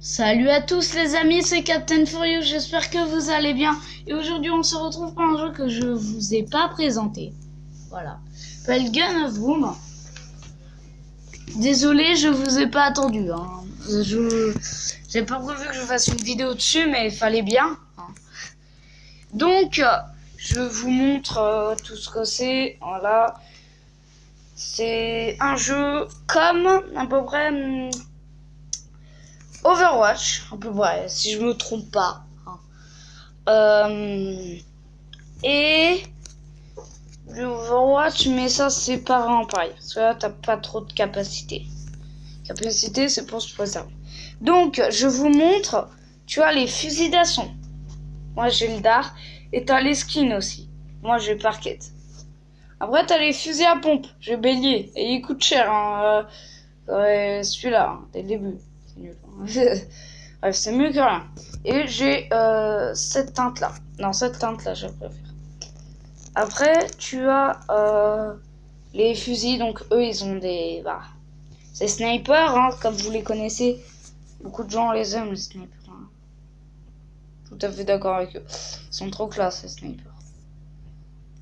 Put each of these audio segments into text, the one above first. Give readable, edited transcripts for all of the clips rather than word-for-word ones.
Salut à tous les amis, c'est Captain Furious, j'espère que vous allez bien. Et aujourd'hui on se retrouve pour un jeu que je vous ai pas présenté. Voilà, s'appelle Gun of Boom. Désolé, je vous ai pas attendu. J'ai pas prévu que je fasse une vidéo dessus, mais il fallait bien. Donc, je vous montre tout ce que c'est. Voilà, c'est un jeu comme à peu près Overwatch, un peu près, si je me trompe pas. Et Overwatch, mais ça c'est pas vraiment pareil. Parce que là, t'as pas trop de capacité. Capacité, c'est pour se préserver. Donc, je vous montre. Tu as les fusils d'assaut. Moi, j'ai le dard. Et t'as les skins aussi. Moi, j'ai parquet. Après, t'as les fusils à pompe. J'ai bélier. Et il coûte cher. Hein. Celui-là, hein, dès le début. C'est nul. Bref, c'est mieux que rien. Et j'ai cette teinte-là. Non, cette teinte-là, je préfère. Après, tu as les fusils. Donc, eux, ils ont des... c'est sniper, hein, comme vous les connaissez. Beaucoup de gens les aiment, les snipers. Hein. Tout à fait d'accord avec eux. Ils sont trop classe, les snipers.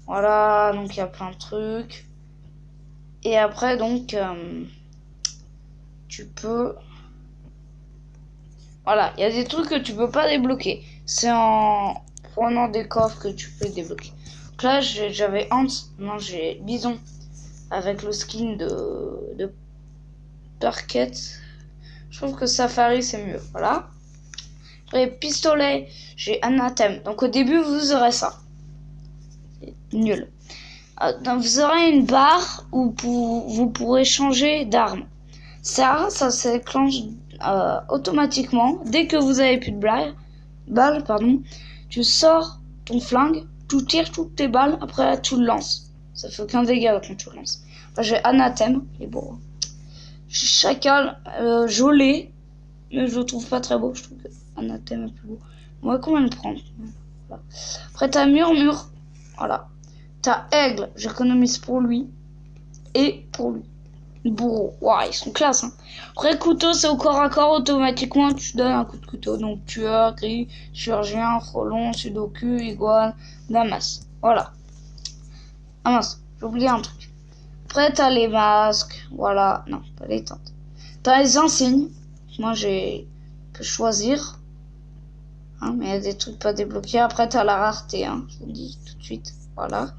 Voilà, donc il y a plein de trucs. Et après, donc, tu peux... Voilà, il y a des trucs que tu peux pas débloquer. C'est en prenant des coffres que tu peux débloquer. Donc là, j'avais Hans, non, j'ai Bison. Avec le skin de Parquet. Je trouve que Safari, c'est mieux. Voilà. Après, pistolet, j'ai Anathème. Donc au début, vous aurez ça. C'est nul. Donc, vous aurez une barre où vous pourrez changer d'arme. Ça s'éclenche automatiquement. Dès que vous avez plus de balles, tu sors ton flingue, tu tires toutes tes balles, après tu le lances. Ça fait aucun dégât quand tu le lances. Enfin, j'ai Anathème, il est beau. J'ai Chacal, Jolet, mais je le trouve pas très beau. Je trouve que Anathème est plus beau. On va comment le prendre. Voilà. Après t'as Murmure, voilà. T'as Aigle, j'économise pour lui et pour lui. Bourreau, waouh, ils sont classe. Hein. Après couteau, c'est au corps à corps, automatiquement tu donnes un coup de couteau. Donc tueur, gris, chirurgien, frelon, sudoku, iguane, damas. Voilà. Ah mince, j'ai oublié un truc. Après t'as les masques, voilà, non, pas les tentes. T'as les insignes, moi j'ai pu choisir. Hein, mais il y a des trucs pas débloqués. Après t'as la rareté, hein, je vous le dis tout de suite, voilà.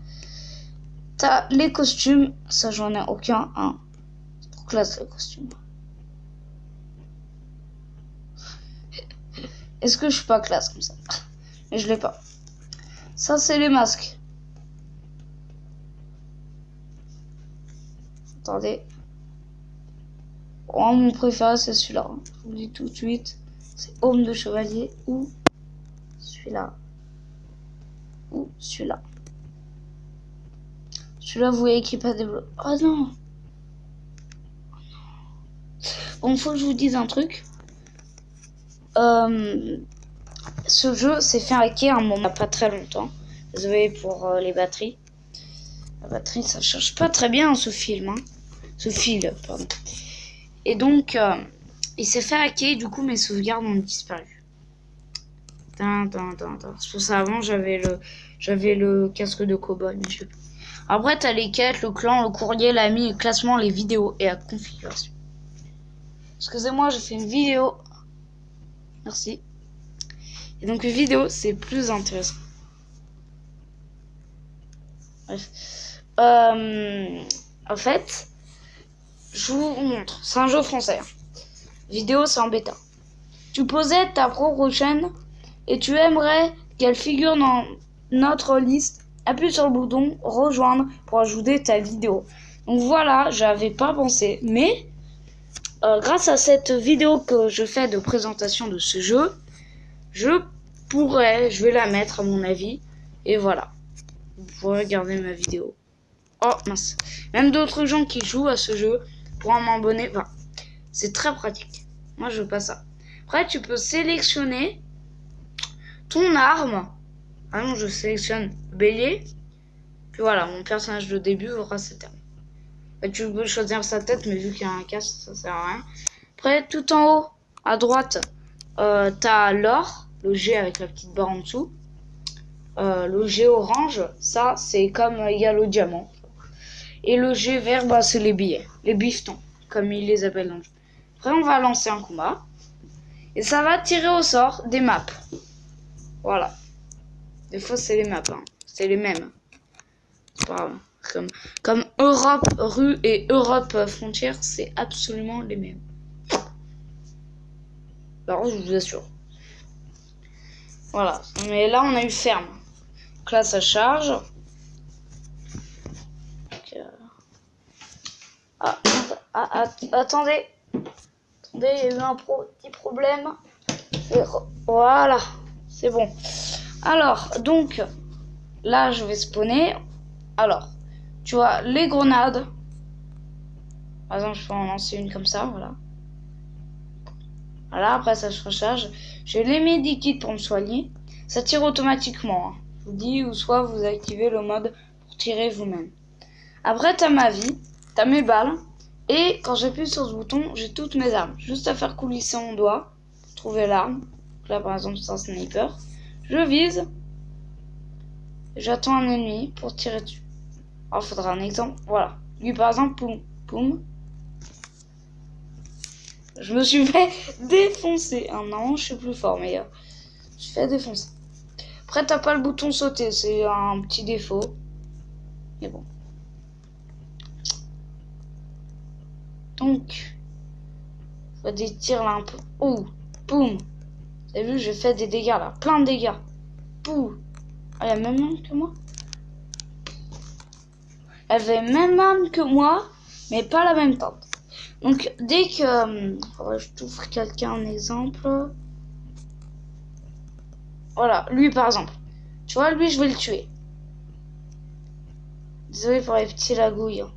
T'as les costumes, ça j'en ai aucun, hein. C'est trop classe le costume. Est-ce que je suis pas classe comme ça? Mais je l'ai pas. Ça c'est les masques. Attendez. Oh, mon préféré c'est celui-là. Hein. Je vous le dis tout de suite. C'est Homme de Chevalier ou celui-là. Ou celui-là. Celui-là vous voyez qu'il n'est pas développé. Oh non. Bon, faut que je vous dise un truc. Ce jeu s'est fait hacker un moment pas très longtemps. Désolé pour les batteries. La batterie ça charge pas très bien ce film. Hein. Ce fil, pardon. Et donc il s'est fait hacker, du coup mes sauvegardes ont disparu. C'est pour ça avant j'avais le casque de cow-boy, mais je sais pas. Après t'as les quêtes, le clan, le courrier, l'ami, le classement, les vidéos et la configuration. Excusez-moi, j'ai fait une vidéo. Merci. Et donc une vidéo c'est plus intéressant. Bref. En fait, je vous montre. C'est un jeu français. Hein. Vidéo c'est en bêta. Tu possèdes ta propre chaîne et tu aimerais qu'elle figure dans notre liste. Appuie sur le bouton rejoindre pour ajouter ta vidéo. Donc voilà, j'avais pas pensé, mais grâce à cette vidéo que je fais de présentation de ce jeu, je vais la mettre à mon avis, et voilà. Vous pourrez regarder ma vidéo. Oh mince, même d'autres gens qui jouent à ce jeu pourront m'abonner. Enfin, c'est très pratique. Moi je veux pas ça. Après tu peux sélectionner ton arme. Ah non, je sélectionne bélier. Puis voilà, mon personnage de début aura cette arme. Tu peux choisir sa tête, mais vu qu'il y a un casque, ça sert à rien. Après, tout en haut, à droite, T'as l'or, le G avec la petite barre en dessous. Le G orange, ça c'est comme égal au diamant. Et le G vert, bah, c'est les billets, les bifetons, comme ils les appellent dans le jeu. Après, on va lancer un combat. Et ça va tirer au sort des maps. Voilà. Des fois, c'est les maps. Hein. C'est les mêmes. C'est pas grave. Comme Europe rue et Europe frontière, c'est absolument les mêmes. Alors, je vous assure. Voilà. Mais là, on a eu ferme. Donc là, ça charge. Donc, attendez. Attendez, il y a eu un petit problème. Voilà. C'est bon. Alors, donc, là, je vais spawner. Alors, tu vois, les grenades. Par exemple, je peux en lancer une comme ça, voilà. Voilà, après ça se recharge. J'ai les medikits pour me soigner. Ça tire automatiquement. Hein. Je vous dis, ou soit vous activez le mode pour tirer vous-même. Après, t'as ma vie, t'as mes balles. Et quand j'appuie sur ce bouton, j'ai toutes mes armes. Juste à faire coulisser mon doigt pour trouver l'arme. Là, par exemple, c'est un sniper. Je vise. J'attends un ennemi pour tirer dessus. Alors, il faudra un exemple. Voilà. Lui, par exemple, poum, poum. Je me suis fait défoncer. Ah non, je suis plus fort, mais je me suis fait défoncer. Après, t'as pas le bouton sauter. C'est un petit défaut. Mais bon. Donc, je vois des tirs là un peu. Oh, boum. Vous avez vu, j'ai fait des dégâts là. Plein de dégâts. Boum. Elle a même arme que moi. Elle avait même arme que moi, mais pas la même tente. Donc, dès que... faudrait que je t'ouvre quelqu'un un exemple. Voilà, lui par exemple. Tu vois, lui, je vais le tuer. Désolé pour les petits lagouilles. Hein.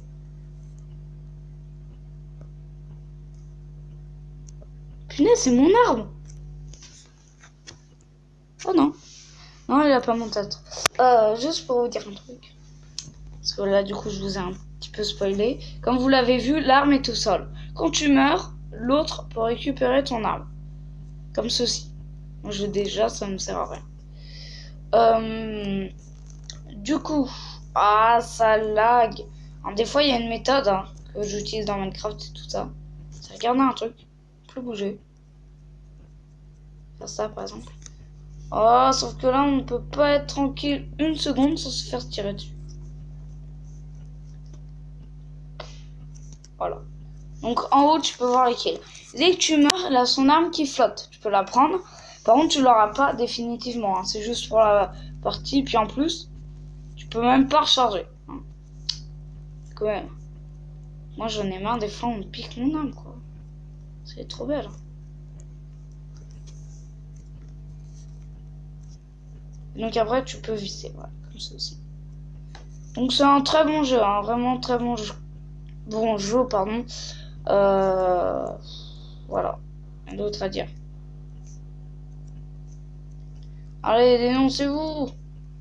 Punaise, c'est mon arme. Oh non. Non, il a pas mon tête. Juste pour vous dire un truc. Parce que là, du coup, je vous ai un petit peu spoilé. Comme vous l'avez vu, l'arme est au sol. Quand tu meurs, l'autre peut récupérer ton arme. Comme ceci. Moi, je déjà, ça me sert à rien. Du coup, ça lag. Alors, des fois, il y a une méthode hein, que j'utilise dans Minecraft et tout ça. C'est regarder un truc. Plus bouger. Faire ça, par exemple. Oh, sauf que là, on ne peut pas être tranquille une seconde sans se faire tirer dessus. Voilà. Donc, en haut, tu peux voir les kills. Dès que tu meurs, il a son arme qui flotte. Tu peux la prendre. Par contre, tu l'auras pas définitivement. Hein. C'est juste pour la partie. Puis en plus, tu peux même pas recharger. Hein. Quand même. Moi, j'en ai marre. Des fois, on me pique mon arme, quoi. C'est trop belle. Donc après, tu peux visser. Voilà, comme ça aussi. Donc, c'est un très bon jeu. Hein. Vraiment très bon jeu. Bon jeu, pardon. Voilà. Rien d'autre à dire. Allez, dénoncez-vous.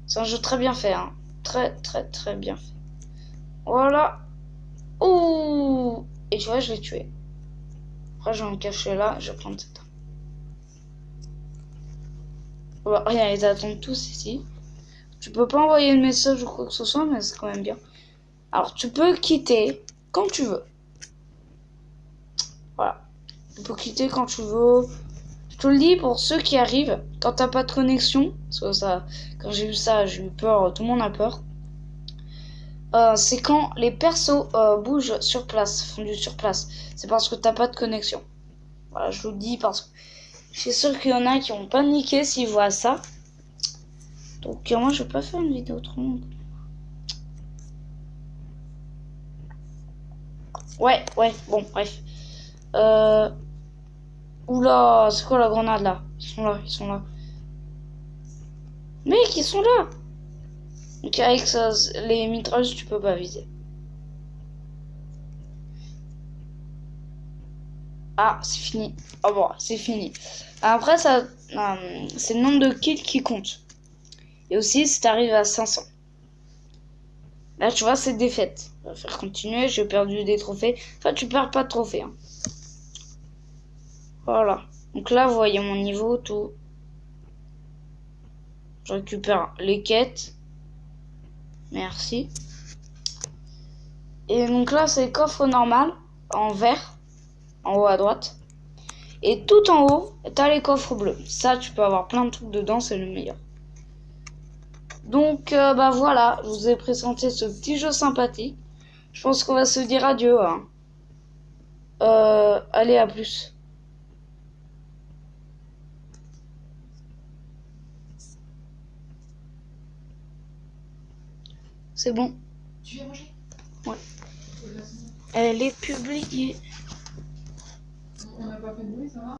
C'est un jeu très bien fait. Hein. Très, très, très bien fait. Voilà. Ouh. Et tu vois, je l'ai tué. Après, je vais me cacher là. Je vais prendre cette arme. Voilà, rien, ils attendent tous ici. Tu peux pas envoyer de message ou quoi que ce soit, mais c'est quand même bien. Alors, tu peux quitter quand tu veux. Voilà. Tu peux quitter quand tu veux. Je te le dis pour ceux qui arrivent, quand t'as pas de connexion, parce que ça, quand j'ai vu ça, j'ai eu peur, tout le monde a peur. C'est quand les persos bougent sur place, font du sur place. C'est parce que t'as pas de connexion. Voilà, je vous le dis parce que je suis sûr qu'il y en a qui vont paniquer s'ils voient ça. Donc moi, je vais pas faire une vidéo trop longue. Ouais, bon, bref. Oula, c'est quoi la grenade là? Ils sont là. Mec, ils sont là! Donc avec ça, les mitrailleuses, tu peux pas viser. Ah, c'est fini. Oh bon, c'est fini. Après, ça, c'est le nombre de kills qui compte. Et aussi, si t'arrives à 500. Là, tu vois, c'est défaite. On va faire continuer. J'ai perdu des trophées. Enfin, tu perds pas de trophées. Hein. Voilà. Donc là, vous voyez mon niveau, tout. Je récupère les quêtes. Merci. Et donc là, c'est le coffre normal, en vert, en haut à droite. Et tout en haut, t'as les coffres bleus. Ça, tu peux avoir plein de trucs dedans, c'est le meilleur. Donc, bah voilà, je vous ai présenté ce petit jeu sympathique. Je pense qu'on va se dire adieu. Hein. Allez, à plus. C'est bon. Tu viens manger? Ouais. Elle est publiée. On n'a pas fait de bruit, ça va?